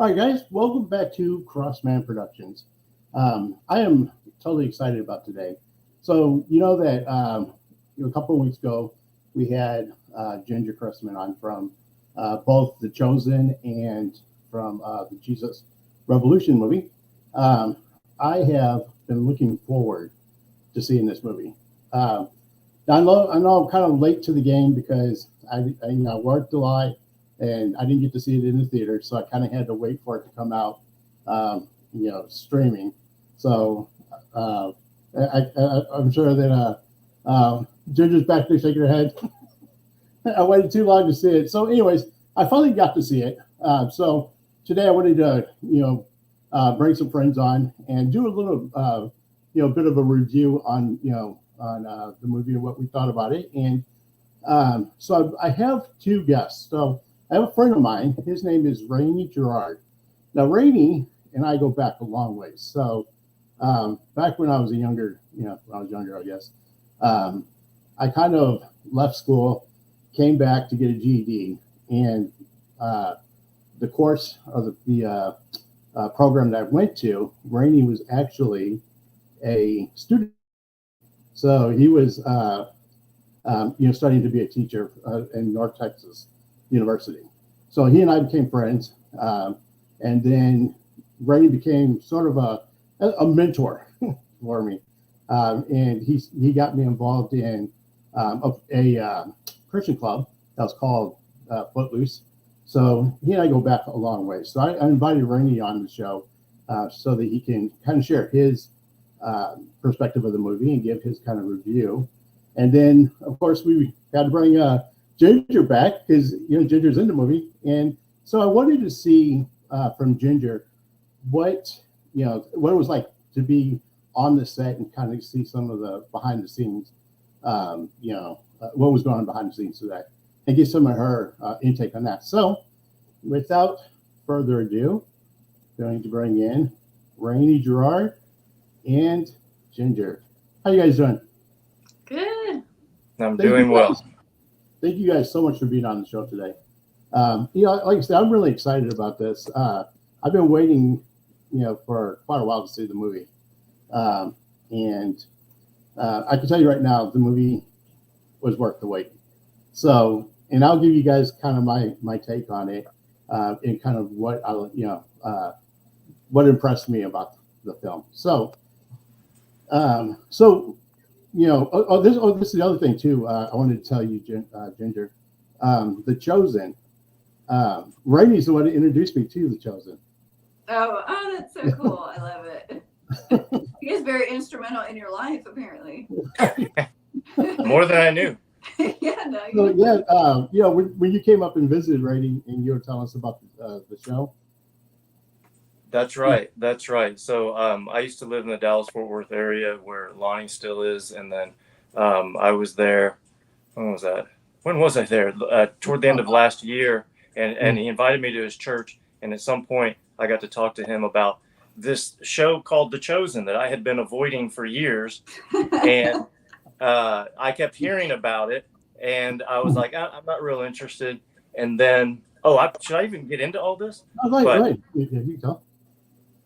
All right, guys, welcome back to Crossman Productions. I am totally excited about today. So you know that a couple of weeks ago we had Ginger Crossman on from both The Chosen and from the Jesus Revolution movie. I have been looking forward to seeing this movie. Now I know I'm kind of late to the game because I worked a lot and I didn't get to see it in the theater, so I kind of had to wait for it to come out, streaming. So I'm sure that Ginger's back there shaking her head. I waited too long to see it. So, anyways, I finally got to see it. So today I wanted to, bring some friends on and do a little, bit of a review on, on the movie and what we thought about it. And so I have two guests. So I have a friend of mine. His name is Rainey Gerard. Now, Rainey and I go back a long ways. So back when I was younger, I guess, I kind of left school, came back to get a GED, and the course or the program that I went to, Rainey was actually a student. So he was, studying to be a teacher in North Texas University. So he and I became friends, and then Rainey became sort of a mentor for me, and he got me involved in a Christian club that was called Footloose. So he and I go back a long way. So I invited Rainey on the show so that he can kind of share his perspective of the movie and give his kind of review. And then, of course, we had to bring Ginger back because Ginger's in the movie, and so I wanted to see from Ginger what it was like to be on the set and kind of see some of the behind the scenes, what was going on behind the scenes to that, and get some of her intake on that. So, without further ado, going to bring in Rainey Gerard and Ginger. How you guys doing? Good. I'm doing well. Thank you guys so much for being on the show today. Like I said, I'm really excited about this. I've been waiting, for quite a while to see the movie. And I can tell you right now, the movie was worth the wait. So, and I'll give you guys kind of my take on it, and kind of what what impressed me about the film. So, this is the other thing too. I wanted to tell you, Ginger, The Chosen. Rainey's the one that introduced me to The Chosen. Oh, that's so cool. I love it. He is very instrumental in your life, apparently. More than I knew. Yeah, no. So when you came up and visited Rainey, and you were telling us about the show. That's right. That's right. So I used to live in the Dallas-Fort Worth area where Lonnie still is. And then I was there. When was that? When was I there? Toward the end of last year. And he invited me to his church. And at some point, I got to talk to him about this show called The Chosen that I had been avoiding for years. And I kept hearing about it. And I was like, I'm not real interested. And then, should I even get into all this? Oh, right. You go.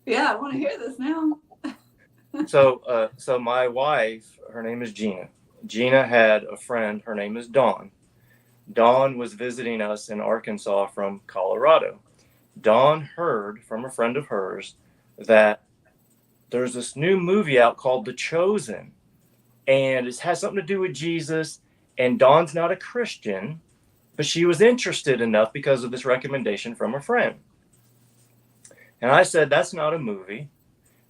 Yeah, I want to hear this now. So my wife, her name is Gina. Gina had a friend, her name is Dawn. Dawn was visiting us in Arkansas from Colorado. Dawn heard from a friend of hers that there's this new movie out called The Chosen, and it has something to do with Jesus, and Dawn's not a Christian, but she was interested enough because of this recommendation from a friend. And I said, that's not a movie.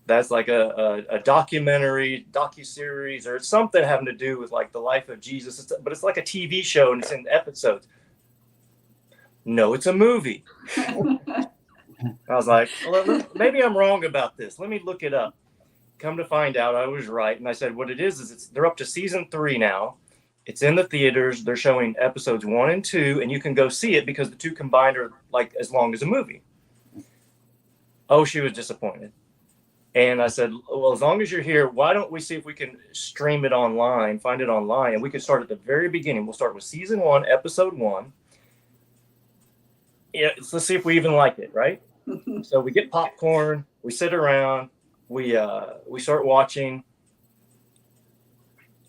That's like a documentary, docuseries, or something having to do with like the life of Jesus. But it's like a TV show and it's in episodes. No, it's a movie. I was like, well, maybe I'm wrong about this. Let me look it up. Come to find out, I was right. And I said, what it is they're up to season 3 now. It's in the theaters. They're showing episodes 1 and 2, and you can go see it because the 2 combined are like as long as a movie. Oh, she was disappointed. And I said, well, as long as you're here, why don't we see if we can stream it online, find it online, and we can start at the very beginning. We'll start with season 1, episode 1. Yeah, let's see if we even like it, right? So we get popcorn, we sit around, we start watching,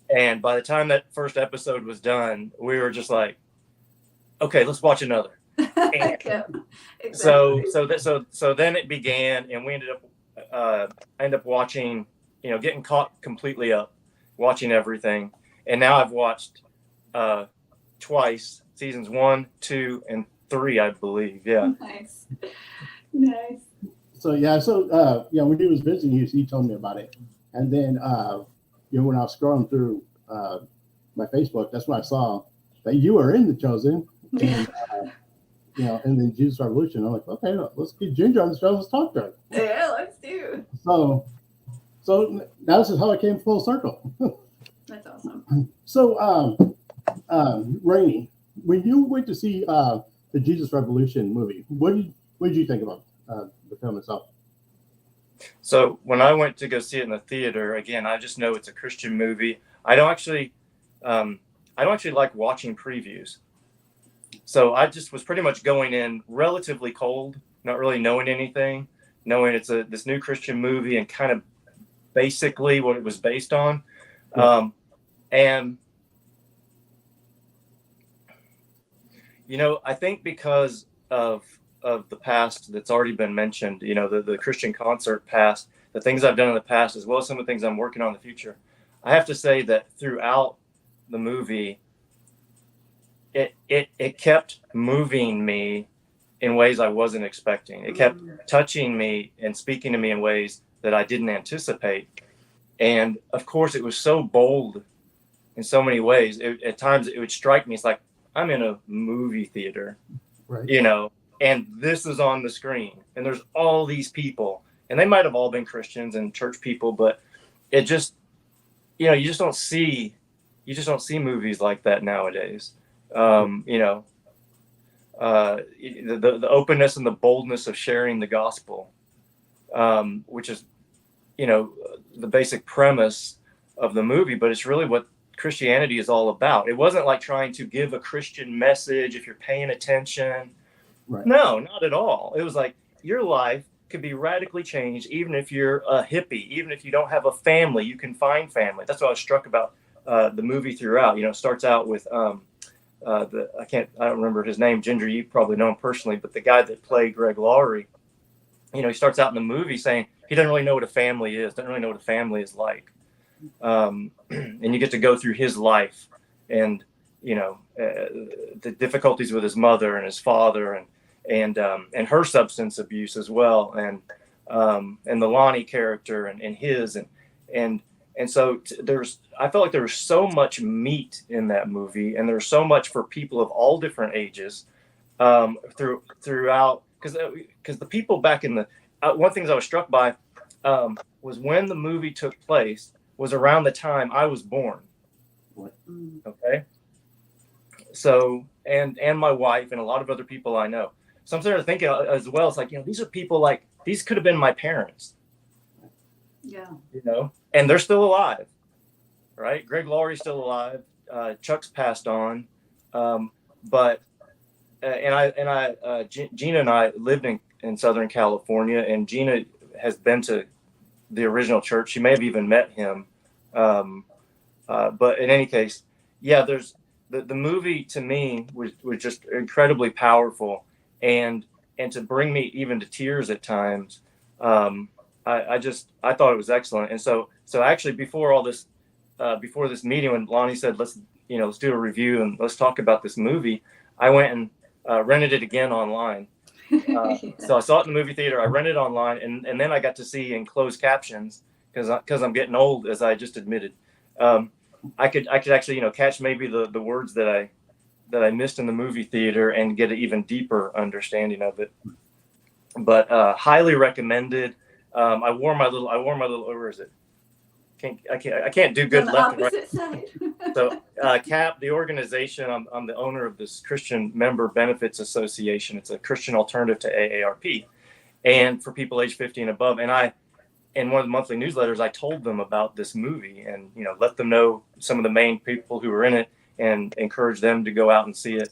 and by the time that first episode was done, we were just like, okay, let's watch another. And Yeah, exactly. so then it began, and we ended up watching, getting caught completely up, watching everything, and now I've watched twice seasons 1, 2, and 3, I believe. Yeah. Nice. Nice. So when he was visiting, he told me about it, and then when I was scrolling through my Facebook, that's when I saw that you were in The Chosen, and and then Jesus Revolution. I'm like, okay, let's get Ginger on the show. Let's talk to her. Yeah, let's do. So now this is how it came full circle. That's awesome. So, Rainey, when you went to see the Jesus Revolution movie, what did you think about the film itself? So when I went to go see it in the theater, again, I just know it's a Christian movie. I don't actually like watching previews. So I just was pretty much going in relatively cold, not really knowing anything, knowing it's this new Christian movie and kind of basically what it was based on. And I think because of the past that's already been mentioned, the Christian Concert past, the things I've done in the past, as well as some of the things I'm working on in the future, I have to say that throughout the movie, it kept moving me in ways I wasn't expecting. It kept touching me and speaking to me in ways that I didn't anticipate. And of course, it was so bold in so many ways. At times, it would strike me. It's like, I'm in a movie theater, Right. And this is on the screen. And there's all these people. And they might have all been Christians and church people, but it just, you just don't see movies like that nowadays. The openness and the boldness of sharing the gospel, which is, the basic premise of the movie, but it's really what Christianity is all about. It wasn't like trying to give a Christian message if you're paying attention. Right. No, not at all. It was like your life could be radically changed, even if you're a hippie, even if you don't have a family, you can find family. That's what I was struck about the movie throughout. It starts out with I don't remember his name. Ginger, you probably know him personally, but the guy that played Greg Laurie, he starts out in the movie saying he doesn't really know what a family is, doesn't really know what a family is like. And you get to go through his life and, the difficulties with his mother and his father and her substance abuse as well. And the Lonnie character and his, and so I felt like there was so much meat in that movie, and there's so much for people of all different ages, throughout, because the people back in the, one thing I was struck by, was when the movie took place was around the time I was born. Okay. So, and my wife and a lot of other people I know. So I'm sort of thinking as well, it's like, these are people like, these could have been my parents. Yeah. And they're still alive, right? Greg Laurie's still alive. Chuck's passed on. But Gina and I lived in Southern California, and Gina has been to the original church. She may have even met him. But in any case, yeah, there's the movie to me was just incredibly powerful, and to bring me even to tears at times. I thought it was excellent. And so actually before this meeting, when Lonnie said, let's do a review and let's talk about this movie, I went and rented it again online. So I saw it in the movie theater. I rented it online, and then I got to see in closed captions because I'm getting old, as I just admitted. I could actually catch maybe the words that I missed in the movie theater and get an even deeper understanding of it. But highly recommended. I wore my little. Where is it? I can't do good left and right. Side. So CAP, the organization, I'm the owner of this Christian Member Benefits Association. It's a Christian alternative to AARP, and for people age 50 and above. And in one of the monthly newsletters, I told them about this movie and let them know some of the main people who were in it and encourage them to go out and see it.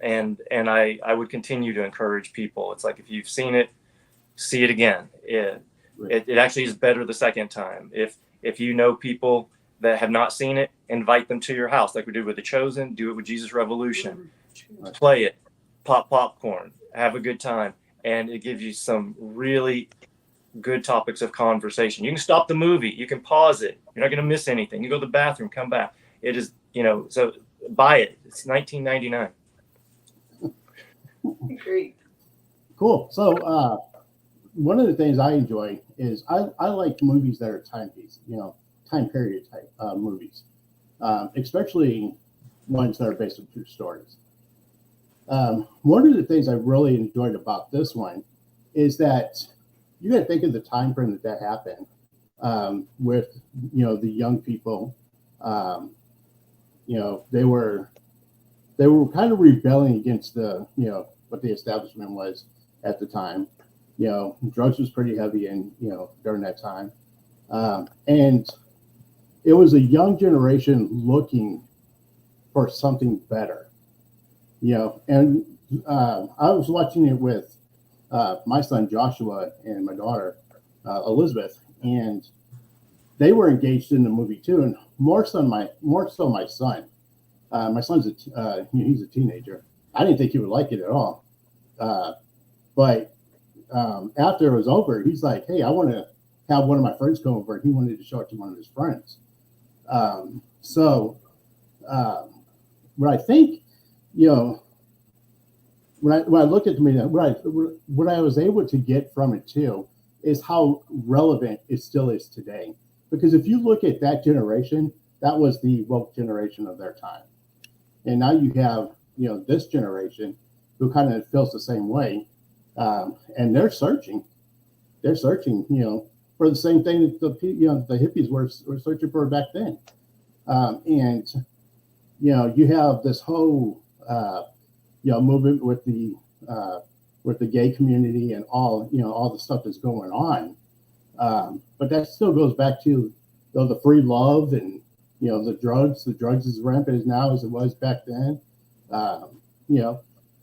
I would continue to encourage people. It's like, if you've seen it, see it again. It actually is better the second time. If you know people that have not seen it, invite them to your house, like we did with The Chosen. Do it with Jesus Revolution. Play it, pop popcorn, have a good time, and it gives you some really good topics of conversation. You can stop the movie, you can pause it. You're not going to miss anything. You go to the bathroom, come back. It is, so buy it. It's $19.99. Great. Cool. So one of the things I enjoy is I like movies that are timepiece, time period type movies, especially ones that are based on true stories. One of the things I really enjoyed about this one is that you got to think of the time frame that happened with, the young people. They were kind of rebelling against what the establishment was at the time. Drugs was pretty heavy during that time. And it was a young generation looking for something better, and I was watching it with my son Joshua and my daughter Elizabeth, and they were engaged in the movie too, and more so my son. My son's he's a teenager. I didn't think he would like it at all, but after it was over, he's like, "Hey, I want to have one of my friends come over," and he wanted to show it to one of his friends. What I think, when I looked at the movie, what I was able to get from it too is how relevant it still is today. Because if you look at that generation, that was the woke generation of their time, and now you have this generation who kind of feels the same way, and they're searching, for the same thing that the hippies were searching for back then, and you have this whole movement with the gay community and all the stuff that's going on, but that still goes back to the free love and the drugs is rampant as now as it was back then,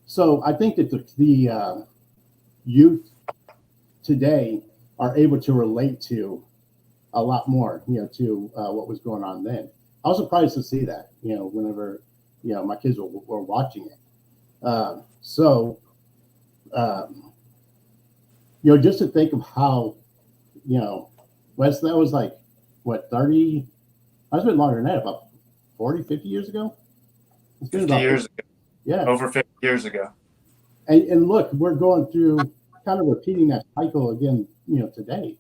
so I think that the youth today are able to relate to a lot more to what was going on then. I was surprised to see that whenever my kids were watching it. Just to think of how, Wes, that was like, what, 30, that's been longer than that, about 40, 50 years ago? It's been 50 about years ago. Yeah. Over 50 years ago. And look, we're going through kind of repeating that cycle again, today,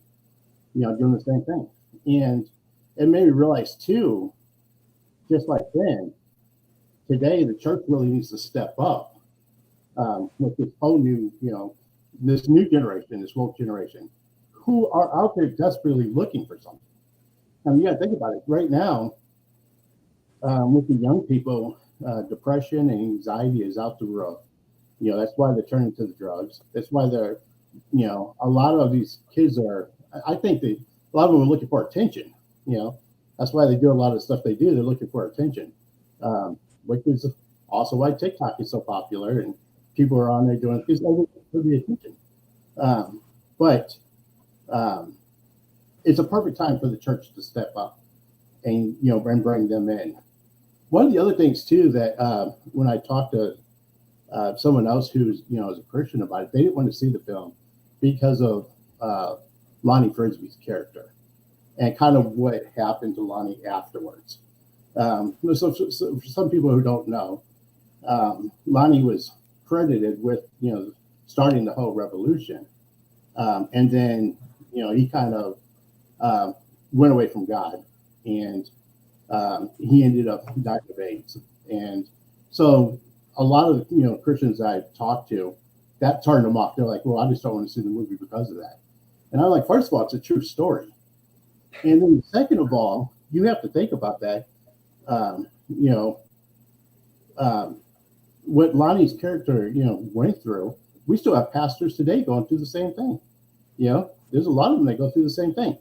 doing the same thing. And it made me realize too, just like then, today the church really needs to step up with this whole new, this new generation, this woke generation, who are out there desperately looking for something. I mean, you got to think about it. Right now, with the young people, depression and anxiety is out the roof. That's why they're turning to the drugs. That's why they're, a lot of these kids are, I think a lot of them are looking for attention. That's why they do a lot of the stuff they do. They're looking for attention, which is also why TikTok is so popular and people are on there doing it because they look for the attention. But it's a perfect time for the church to step up and, and bring them in. One of the other things too, that when I talked to someone else who's, is a Christian about it, they didn't want to see the film because of Lonnie Frisbee's character and kind of what happened to Lonnie afterwards. So for some people who don't know, Lonnie was credited with, starting the whole revolution. And then, he kind of went away from God, and he ended up dying of AIDS. And so a lot of, Christians I talked to, that turned them off. They're like, well, I just don't want to see the movie because of that. And I'm like, first of all, it's a true story. And then second of all, you have to think about that. What Lonnie's character, went through, we still have pastors today going through the same thing. There's a lot of them that go through the same thing.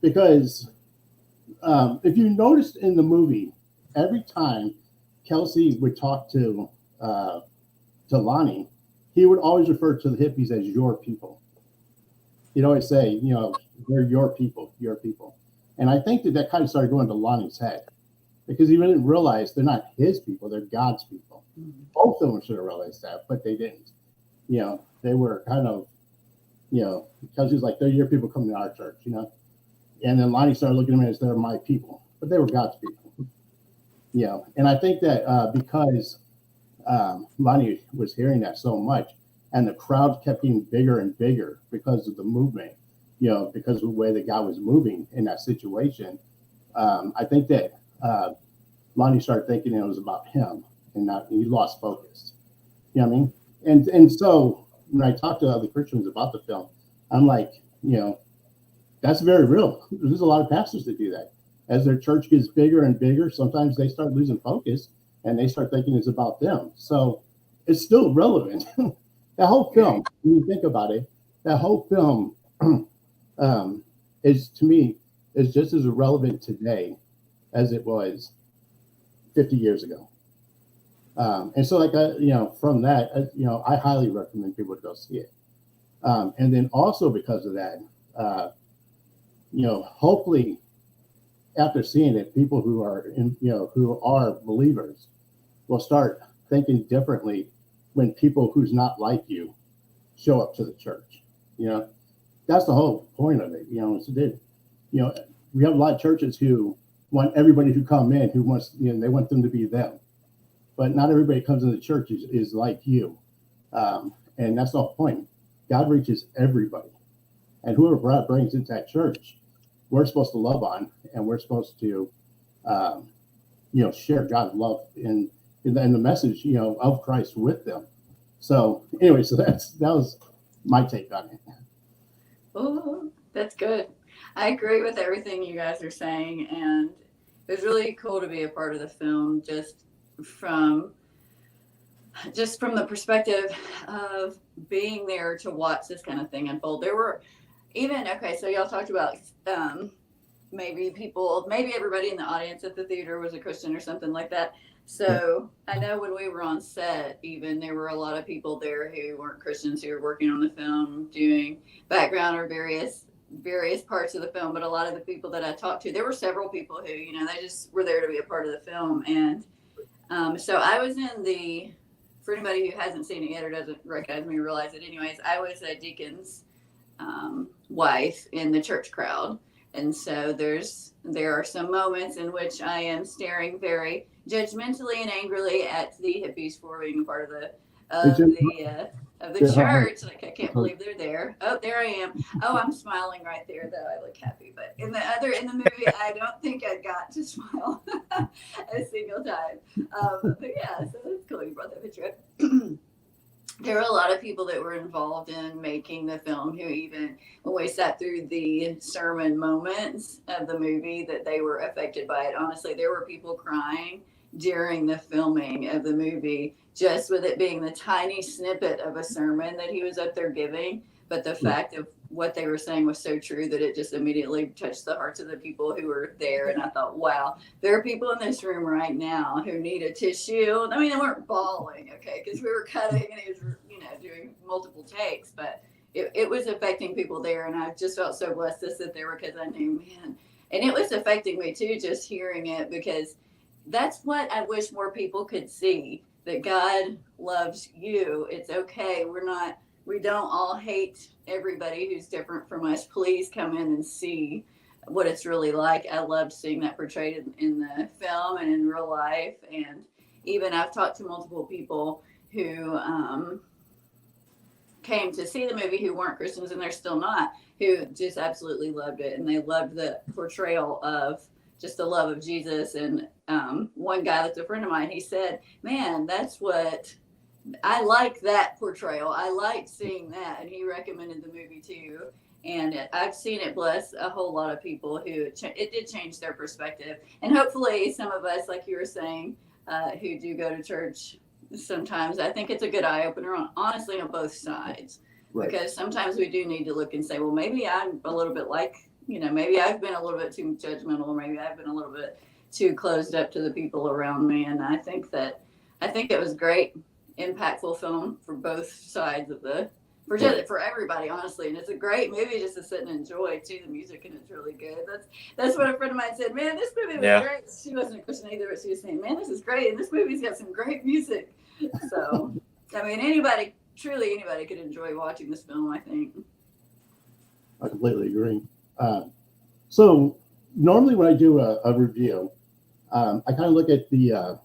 Because if you noticed in the movie, every time Kelsey would talk to to Lonnie, he would always refer to the hippies as your people. He'd always say, you know, they're your people, your people. And I think that that kind of started going to Lonnie's head because he didn't realize they're not his people, they're God's people. Both of them should have realized that, but they didn't. You know, they were kind of, you know, because he's like, they're your people coming to our church, you know. And then Lonnie started looking at them as they're my people, but they were God's people. You know, and I think that because Lonnie was hearing that so much, and the crowd kept getting bigger and bigger because of the movement, you know, because of the way that God was moving in that situation. I think that Lonnie started thinking it was about him, and not he lost focus. You know what I mean? And so when I talk to other Christians about the film, I'm like, you know, that's very real. There's a lot of pastors that do that. As their church gets bigger and bigger, sometimes they start losing focus and they start thinking it's about them. So it's still relevant. That whole film, when you think about it, that whole film is, to me, is just as relevant today as it was 50 years ago. And so, like, you know, from that, you know, I highly recommend people to go see it. And then also because of that, you know, hopefully after seeing it, people who are, you know, who are believers will start thinking differently when people who's not like you show up to the church. You know, that's the whole point of it. You know, you know, we have a lot of churches who want everybody who come in who wants, you know, they want them to be them. But not everybody comes into church is like you. And that's the whole point. God reaches everybody. And whoever God brings into that church, we're supposed to love on, and we're supposed to, you know, share God's love in the message, you know, of Christ with them. So anyway, so that was my take on it. Oh, that's good. I agree with everything you guys are saying, and it was really cool to be a part of the film just from the perspective of being there to watch this kind of thing unfold. There were even, okay, so y'all talked about maybe everybody in the audience at the theater was a Christian or something like that. So I know when we were on set, even there were a lot of people there who weren't Christians who were working on the film, doing background or various parts of the film. But a lot of the people that I talked to, there were several people who, you know, they just were there to be a part of the film. And so I was in the, for anybody who hasn't seen it yet or doesn't recognize me or realize it anyways, I was a deacon's wife in the church crowd. And so there are some moments in which I am staring very judgmentally and angrily at the hippies for being a part of the church. Like, I can't believe they're there. Oh, there I am. Oh, I'm smiling right there, though. I look happy. But in the movie, I don't think I got to smile a single time. But yeah, so that's cool you brought that picture up. There were a lot of people that were involved in making the film who, even when we sat through the sermon moments of the movie, that they were affected by it. Honestly, there were people crying during the filming of the movie, just with it being the tiny snippet of a sermon that he was up there giving. But the fact of what they were saying was so true that it just immediately touched the hearts of the people who were there. And I thought, wow, there are people in this room right now who need a tissue. I mean, they weren't bawling, okay, because we were cutting and he was, you know, doing multiple takes, but it was affecting people there. And I just felt so blessed to sit there because I knew, man, and it was affecting me too, just hearing it, because that's what I wish more people could see, that God loves you. It's okay. We don't all hate everybody who's different from us. Please come in and see what it's really like. I loved seeing that portrayed in the film and in real life. And even I've talked to multiple people who came to see the movie who weren't Christians, and they're still not, who just absolutely loved it. And they loved the portrayal of just the love of Jesus. And one guy that's a friend of mine, he said, man, that's what I like, that portrayal. I like seeing that. And he recommended the movie too. And I've seen it bless a whole lot of people who it did change their perspective. And hopefully some of us, like you were saying, who do go to church sometimes, I think it's a good eye opener, honestly, on both sides. Right. Because sometimes we do need to look and say, well, maybe I'm a little bit like, you know, maybe I've been a little bit too judgmental, or maybe I've been a little bit too closed up to the people around me. And I think it was great impactful film for both sides of the for everybody, honestly. And it's a great movie just to sit and enjoy too. The music and it's really good. That's what a friend of mine said. Man, this movie was great. She wasn't a Christian either, but she was saying, "Man, this is great, and this movie's got some great music." So, I mean, truly anybody could enjoy watching this film, I think. I completely agree. So normally when I do a review, I kind of look at the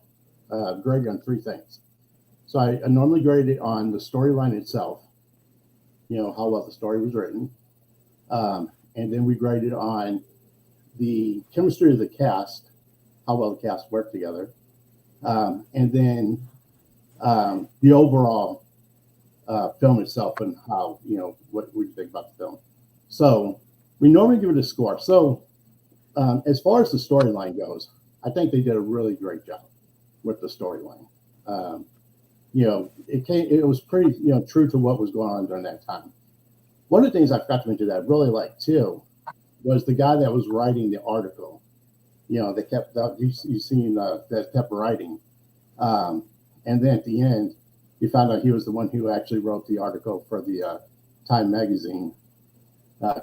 grade on three things. So I normally grade it on the storyline itself, how well the story was written. And then we grade it on the chemistry of the cast, how well the cast worked together. And then the overall film itself and how, what we think about the film. So we normally give it a score. So as far as the storyline goes, I think they did a really great job with the storyline. It was pretty, true to what was going on during that time. One of the things I forgot to mention that I really liked too was the guy that was writing the article. That kept that kept writing, and then at the end, you found out he was the one who actually wrote the article for the Time magazine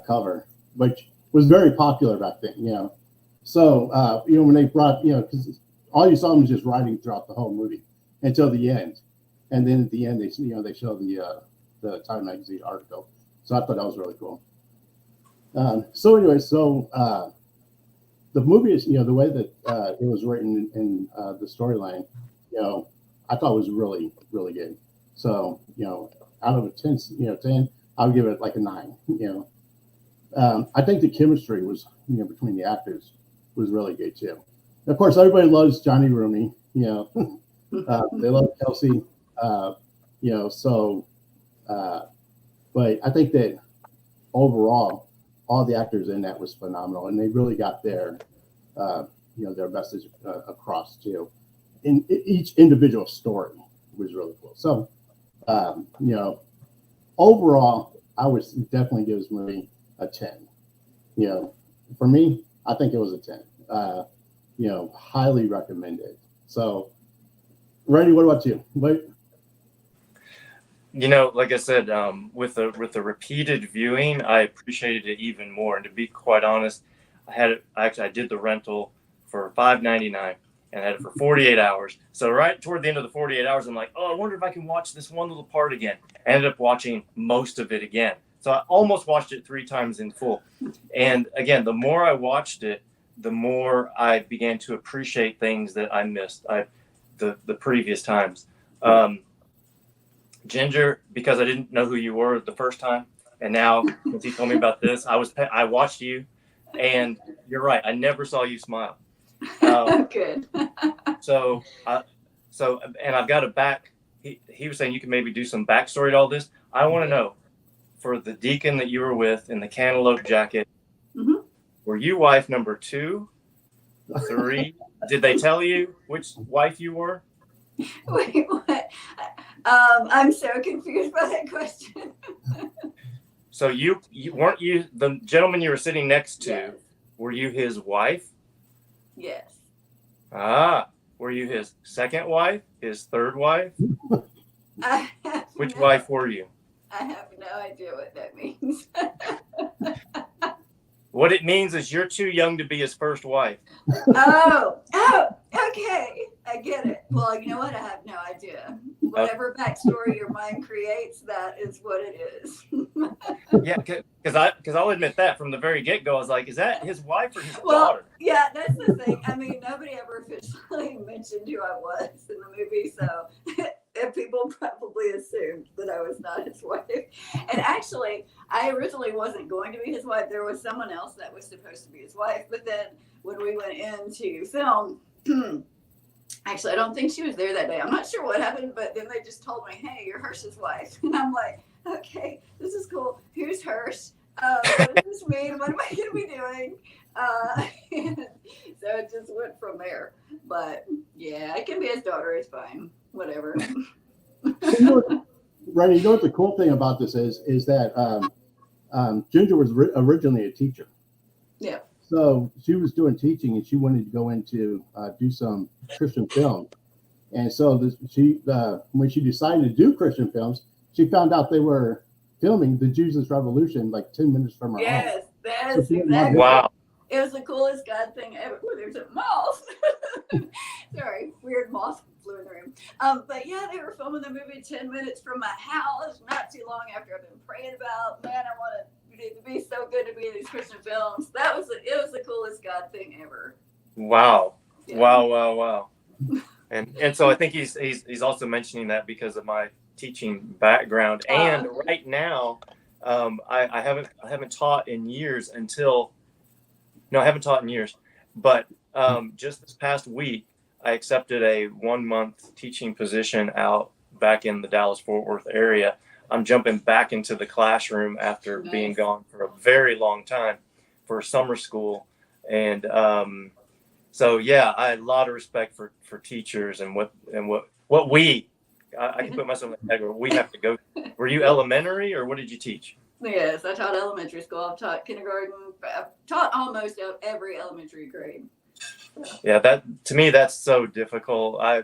cover, which was very popular back then. So when they brought, because all you saw him was just writing throughout the whole movie until the end. And then at the end, they show the Time magazine article. So I thought that was really cool. So anyway, the movie is, the way that it was written in the storyline, I thought was really, really good. So, out of a 10, 10, I would give it like a 9, I think the chemistry was, between the actors was really good too. And of course, everybody loves Johnny Rooney, they love Kelsey. But I think that overall, all the actors in that was phenomenal, and they really got their message across too. In each individual story was really cool. So, overall, I would definitely give this movie a 10. For me, I think it was a 10. Highly recommended. So, Randy, what about you? Like I said, with the repeated viewing, I appreciated it even more. And to be quite honest, I did the rental for $5.99 and had it for 48 hours. So right toward the end of the 48 hours, I'm like, I wonder if I can watch this one little part again. I ended up watching most of it again. So I almost watched it 3 times in full. And again, the more I watched it, the more I began to appreciate things that I missed the previous times. Ginger, because I didn't know who you were the first time, and now since he told me about this, I watched you, and you're right. I never saw you smile. Good. So and I've got a back. He was saying you can maybe do some backstory to all this. I want to know, for the deacon that you were with in the cantaloupe jacket, were you wife number 2, 3? Did they tell you which wife you were? Wait, what? I'm so confused by that question. So you weren't you the gentleman you were sitting next to? Yes. Were you his wife? Yes. Were you his second wife? His third wife? Which wife were you? I have no idea what that means. What it means is you're too young to be his first wife. Oh, okay. I get it. Well, you know what? I have no idea. Whatever backstory your mind creates, that is what it is. Yeah, because I'll admit that from the very get-go, I was like, is that his wife or his daughter? Yeah, that's the thing. I mean, nobody ever officially mentioned who I was in the movie, so people probably assumed that I was not his wife. And actually, I originally wasn't going to be his wife. There was someone else that was supposed to be his wife. But then when we went into film, actually, I don't think she was there that day. I'm not sure what happened, but then they just told me, hey, you're Hirsch's wife. And I'm like, okay, this is cool. Who's Hirsch? What does this mean? What am I going to be doing? So it just went from there. But yeah, I can be his daughter. It's fine. Whatever. Randy, you know what the cool thing about this is that Ginger was originally a teacher. Yeah. So she was doing teaching, and she wanted to go into do some Christian film. And so when she decided to do Christian films, she found out they were filming the Jesus Revolution like 10 minutes from her home. Yes, So that's she didn't want exactly. to- Wow. It was the coolest God thing ever. Ooh, there's a moth. Sorry, weird moth flew in the room. But yeah, they were filming the movie 10 minutes from my house, not too long after I've been praying about, man, I want it to be so good to be in these Christian films. It was the coolest God thing ever. Wow. Yeah. Wow. And so I think he's also mentioning that because of my teaching background. And right now, I haven't taught in years I haven't taught in years, but just this past week, I accepted a 1-month teaching position out back in the Dallas-Fort Worth area. I'm jumping back into the classroom after being gone for a very long time for summer school. And so, yeah, I had a lot of respect for teachers and what I can put myself in the category we have to go. Were you elementary or what did you teach? Yes, I taught elementary school. I've taught kindergarten. I've taught almost every elementary grade. Yeah, that to me that's so difficult. I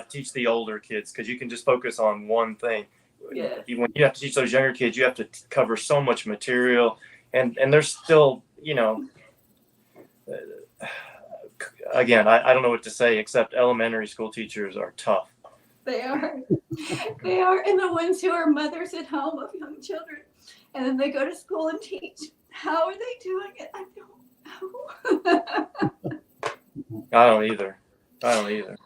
teach the older kids because you can just focus on one thing. Yeah. When you have to teach those younger kids, you have to cover so much material, and there's still, again, I don't know what to say except elementary school teachers are tough. They are. They are. And the ones who are mothers at home of young children, and then they go to school and teach. How are they doing it? I don't know. I don't either.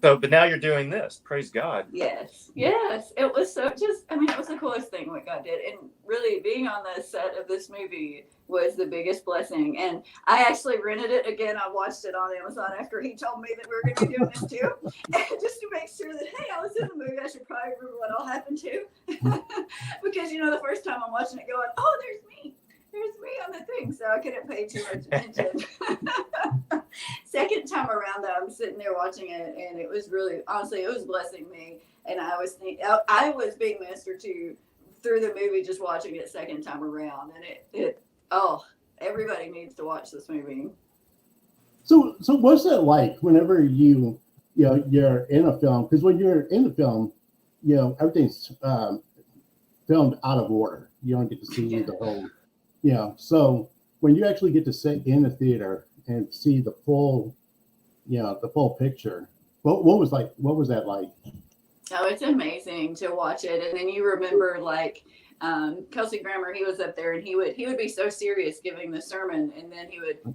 So, but now you're doing this. Praise God. Yes. It was it was the coolest thing what God did. And really being on the set of this movie was the biggest blessing. And I actually rented it again. I watched it on Amazon after he told me that we were going to be doing this too. And just to make sure that, hey, I was in the movie. I should probably remember what all happened too. Because, the first time I'm watching it going, oh, there's me on the thing, so I couldn't pay too much attention. Second time around though, I'm sitting there watching it, and it was really, honestly, it was blessing me. And I was being ministered to through the movie just watching it second time around, and everybody needs to watch this movie. So what's it like whenever you're in a film? Because when you're in the film, everything's filmed out of order. You don't get to see the whole. So when you actually get to sit in the theater and see the full picture, what was that like? Oh, it's amazing to watch it. And then you remember Kelsey Grammer, he was up there and he would be so serious giving the sermon. And then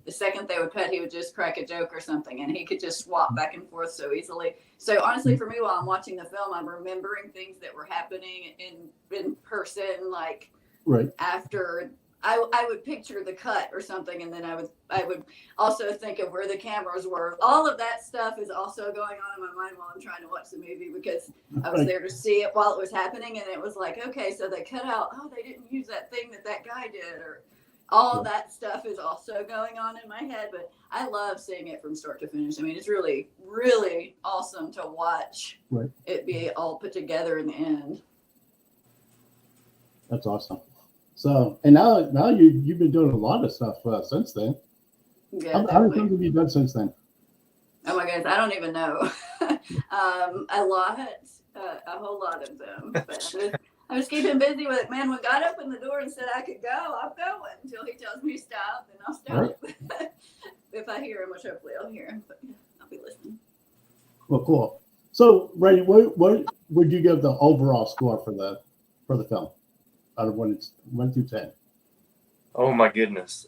the second they would cut, he would just crack a joke or something, and he could just swap back and forth so easily. So honestly, for me, while I'm watching the film, I'm remembering things that were happening in person, right after I would picture the cut or something, and then I would also think of where the cameras were. All of that stuff is also going on in my mind while I'm trying to watch the movie, because I was there to see it while it was happening, and it was like, okay, so they cut out, they didn't use that thing that guy did, or all that stuff is also going on in my head. But I love seeing it from start to finish. I mean, it's really, really awesome to watch it be all put together in the end. That's awesome. So, and now you've been doing a lot of stuff since then. Yeah, how many films have you done since then? Oh my goodness, I don't even know. A lot, a whole lot of them. But I was keeping busy with it. Man, when God opened the door and said I could go, I'm going. Until he tells me to stop, then I'll stop. Right. If I hear him, which hopefully I'll hear him, but yeah, I'll be listening. Well, cool. So, Ray, what would you give the overall score for the film out of 1 through 10? Oh my goodness.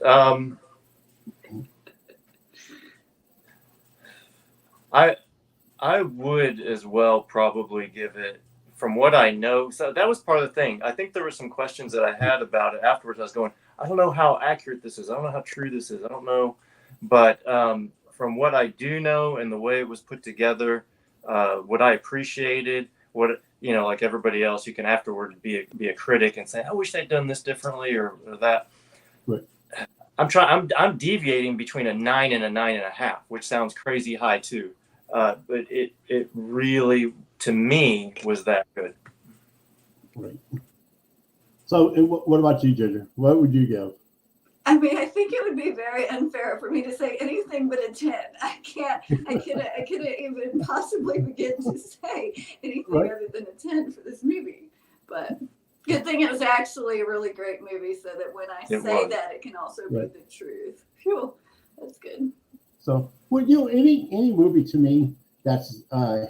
I would as well probably give it, from what I know. So that was part of the thing. I think there were some questions that I had about it afterwards. I was going, I don't know how accurate this is. I don't know how true this is. I don't know. But from what I do know and the way it was put together, what I appreciated, like everybody else, you can afterward be a critic and say, I wish they'd done this differently or that. Right. I'm deviating between a 9 and a 9.5, which sounds crazy high too. But it really, to me, was that good. Right. So what about you, Ginger? What would you give? I mean, I think it would be very unfair for me to say anything but a 10. I couldn't even possibly begin to say anything Right. other than a 10 for this movie. But good thing it was actually a really great movie, so that when I say that, it can also be Right. the truth. Phew, that's good. So, well, you know, any movie to me that's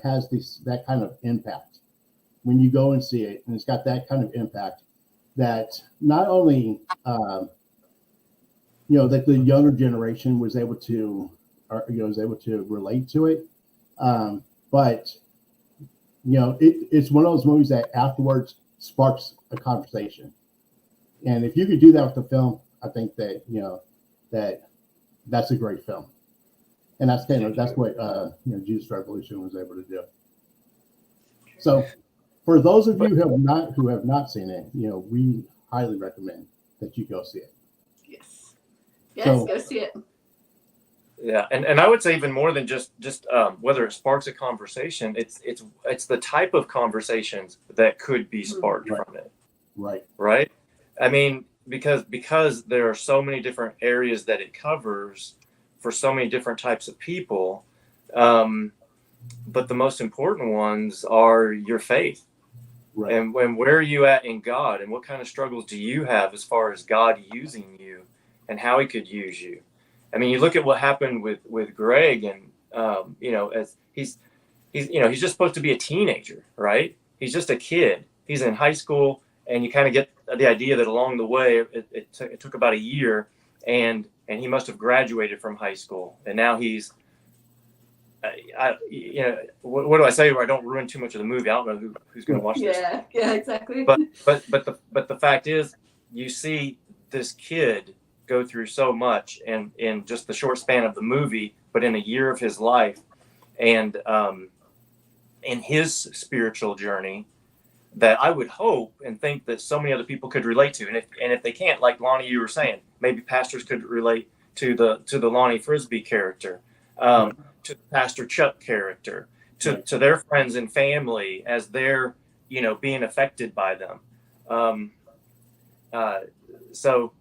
has that kind of impact when you go and see it, and it's got that kind of impact that not only you know, that the younger generation was able to, or, you know, was able to relate to it, but you know, it's one of those movies that afterwards sparks a conversation, and if you could do that with the film, I think that, you know, that's a great film. And that's what you know, Jesus Revolution was able to do. So, for those of you who have not seen it, you know, we highly recommend that you go see it. Yes, So- go see it. Yeah, and I would say even more than just whether it sparks a conversation, it's the type of conversations that could be sparked Right. from it. Right. I mean, because there are so many different areas that it covers for so many different types of people, but the most important ones are your faith. Right. And where are you at in God, and what kind of struggles do you have as far as God using you and how He could use you? I mean, you look at what happened with Greg, and you know, as he's you know, he's just supposed to be a teenager, right? He's just a kid. He's in high school, and you kind of get the idea that along the way, it took about a year, and he must have graduated from high school, and now he's you know, what do I say where I don't ruin too much of the movie? I don't know who's going to watch this. Yeah, exactly. But the fact is, you see this kid go through so much, and in just the short span of the movie, but in a year of his life, and in his spiritual journey, that I would hope and think that so many other people could relate to, and if they can't, like Lonnie, you were saying, maybe pastors could relate to the Lonnie Frisbee character. To the Pastor Chuck character, to their friends and family as they're, you know, being affected by them. So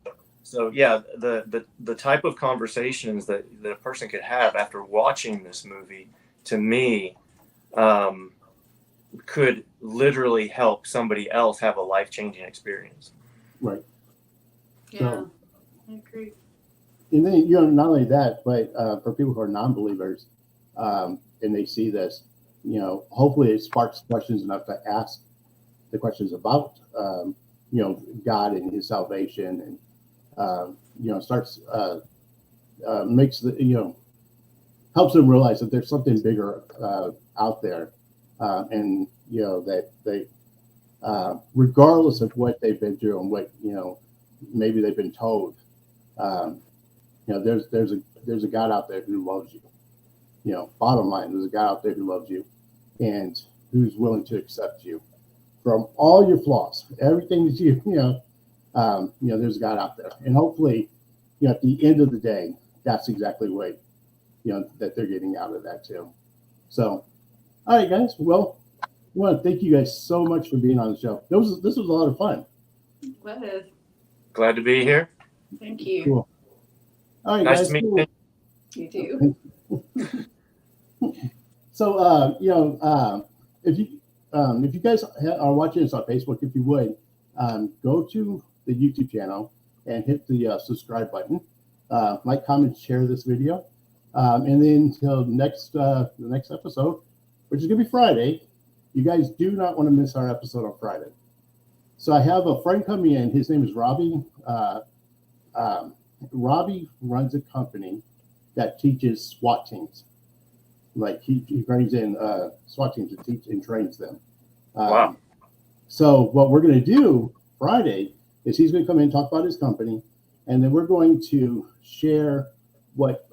yeah, the type of conversations that a person could have after watching this movie, to me, could literally help somebody else have a life-changing experience. Right. Yeah, So, I agree. and then, you know, not only that, but for people who are non-believers, and they see this, you know, hopefully it sparks questions enough to ask the questions about, you know, God and His salvation, and you know, starts makes the, you know, helps them realize that there's something bigger out there, and you know, that they, regardless of what they've been through and what, you know, maybe they've been told, you know, there's a God out there who loves you. You know, bottom line, there's a God out there who loves you, and who's willing to accept you from all your flaws, everything that you know, there's a God out there, and hopefully, you know, at the end of the day, that's exactly what, you know, that they're getting out of that too. So, all right, guys. Well, I want to thank you guys so much for being on the show. This was a lot of fun. Well, Glad to be here. thank you. Cool. All right, Nice guys. to meet Cool. You too. So, you know, if you guys are watching this on Facebook, if you would, go to the YouTube channel and hit the subscribe button. Like, comment, share this video, and then until the next episode, which is gonna be Friday. You guys do not want to miss our episode on Friday. So I have a friend coming in. His name is Robbie. Robbie runs a company that teaches SWAT teams. Like he brings in SWAT teams to teach and trains them. Wow. So what we're going to do Friday is he's going to come in and talk about his company, and then we're going to share what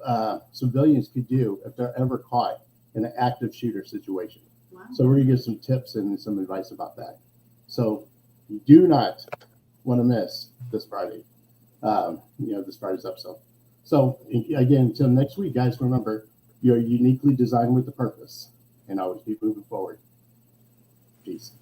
civilians could do if they're ever caught in an active shooter situation. Wow. So we're going to give some tips and some advice about that. So you do not want to miss this Friday, this Friday's episode. So again, until next week, guys, remember, you're uniquely designed with a purpose, and always keep moving forward. Peace.